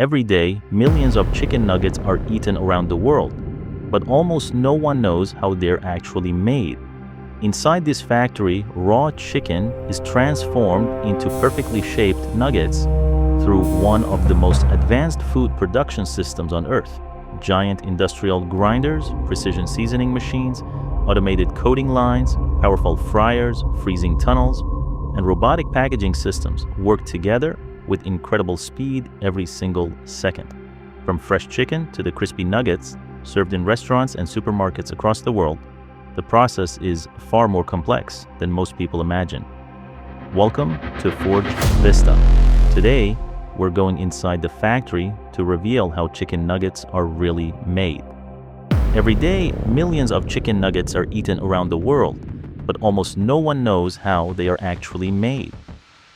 Every day, millions of chicken nuggets are eaten around the world, but almost no one knows how they're actually made. Inside this factory, raw chicken is transformed into perfectly shaped nuggets through one of the most advanced food production systems on Earth. Giant industrial grinders, precision seasoning machines, automated coating lines, powerful fryers, freezing tunnels, and robotic packaging systems work together with incredible speed every single second. From fresh chicken to the crispy nuggets served in restaurants and supermarkets across the world, the process is far more complex than most people imagine. Welcome to Forge Vista. Today, we're going inside the factory to reveal how chicken nuggets are really made. Every day, millions of chicken nuggets are eaten around the world, but almost no one knows how they are actually made.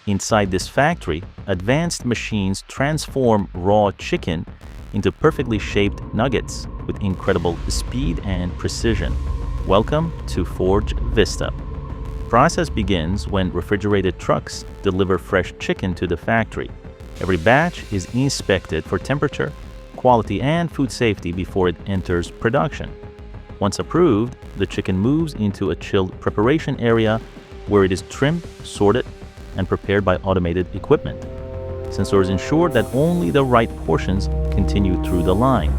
Inside this factory, advanced machines transform raw chicken into perfectly shaped nuggets with incredible speed and precision. Welcome to Forge Vista. The process begins when refrigerated trucks deliver fresh chicken to the factory. Every batch is inspected for temperature, quality, and food safety before it enters production. Once approved, the chicken moves into a chilled preparation area where it is trimmed, sorted, and prepared by automated equipment. Sensors ensure that only the right portions continue through the line.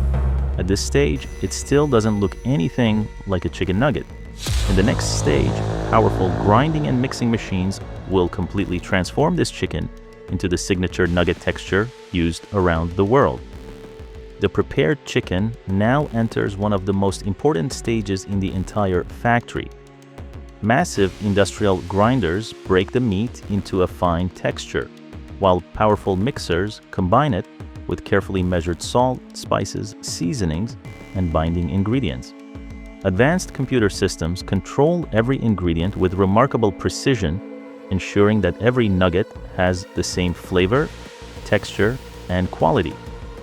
At this stage, it still doesn't look anything like a chicken nugget. In the next stage, powerful grinding and mixing machines will completely transform this chicken into the signature nugget texture used around the world. The prepared chicken now enters one of the most important stages in the entire factory. Massive industrial grinders break the meat into a fine texture, while powerful mixers combine it with carefully measured salt, spices, seasonings, and binding ingredients. Advanced computer systems control every ingredient with remarkable precision, ensuring that every nugget has the same flavor, texture, and quality.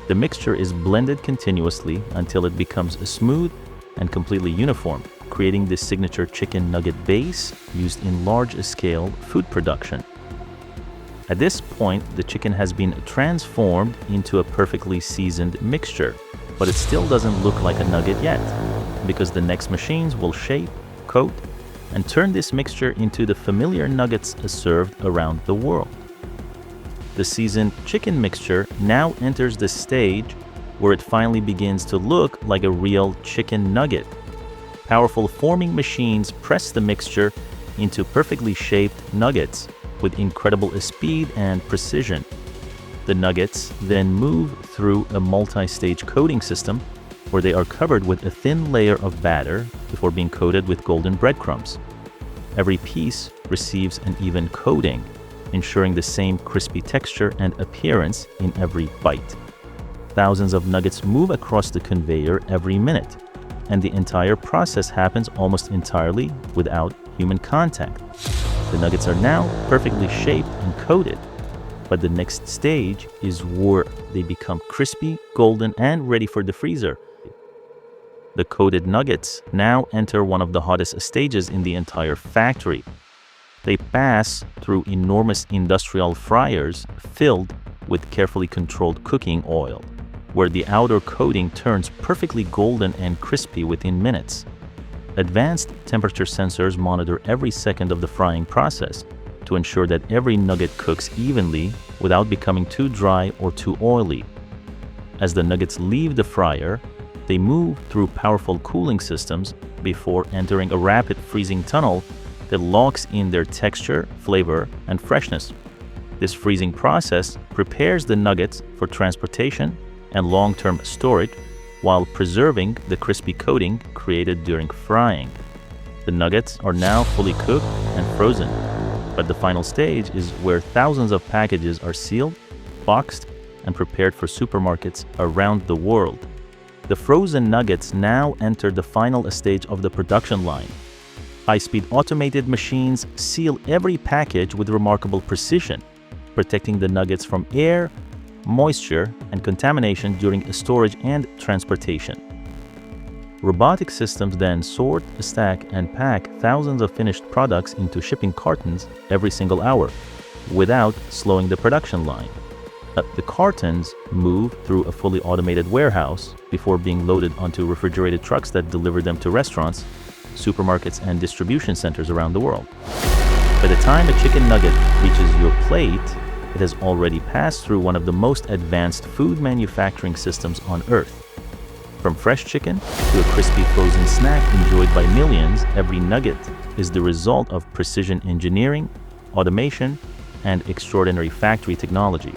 The mixture is blended continuously until it becomes smooth and completely uniform, creating the signature chicken nugget base used in large-scale food production. At this point, the chicken has been transformed into a perfectly seasoned mixture, but it still doesn't look like a nugget yet, because the next machines will shape, coat, and turn this mixture into the familiar nuggets served around the world. The seasoned chicken mixture now enters the stage where it finally begins to look like a real chicken nugget. Powerful forming machines press the mixture into perfectly shaped nuggets with incredible speed and precision. The nuggets then move through a multi-stage coating system where they are covered with a thin layer of batter before being coated with golden breadcrumbs. Every piece receives an even coating, ensuring the same crispy texture and appearance in every bite. Thousands of nuggets move across the conveyor every minute, and the entire process happens almost entirely without human contact. The nuggets are now perfectly shaped and coated, but the next stage is where they become crispy, golden, and ready for the freezer. The coated nuggets now enter one of the hottest stages in the entire factory. They pass through enormous industrial fryers filled with carefully controlled cooking oil, where the outer coating turns perfectly golden and crispy within minutes. Advanced temperature sensors monitor every second of the frying process to ensure that every nugget cooks evenly without becoming too dry or too oily. As the nuggets leave the fryer, they move through powerful cooling systems before entering a rapid freezing tunnel that locks in their texture, flavor, and freshness. This freezing process prepares the nuggets for transportation and long-term storage while preserving the crispy coating created during frying. The nuggets are now fully cooked and frozen, but the final stage is where thousands of packages are sealed, boxed, and prepared for supermarkets around the world. The frozen nuggets now enter the final stage of the production line. High-speed automated machines seal every package with remarkable precision, protecting the nuggets from air, moisture, and contamination during storage and transportation. Robotic systems then sort, stack, and pack thousands of finished products into shipping cartons every single hour, without slowing the production line. The cartons move through a fully automated warehouse before being loaded onto refrigerated trucks that deliver them to restaurants, supermarkets, and distribution centers around the world. By the time a chicken nugget reaches your plate, it has already passed through one of the most advanced food manufacturing systems on Earth. From fresh chicken to a crispy frozen snack enjoyed by millions, every nugget is the result of precision engineering, automation, and extraordinary factory technology.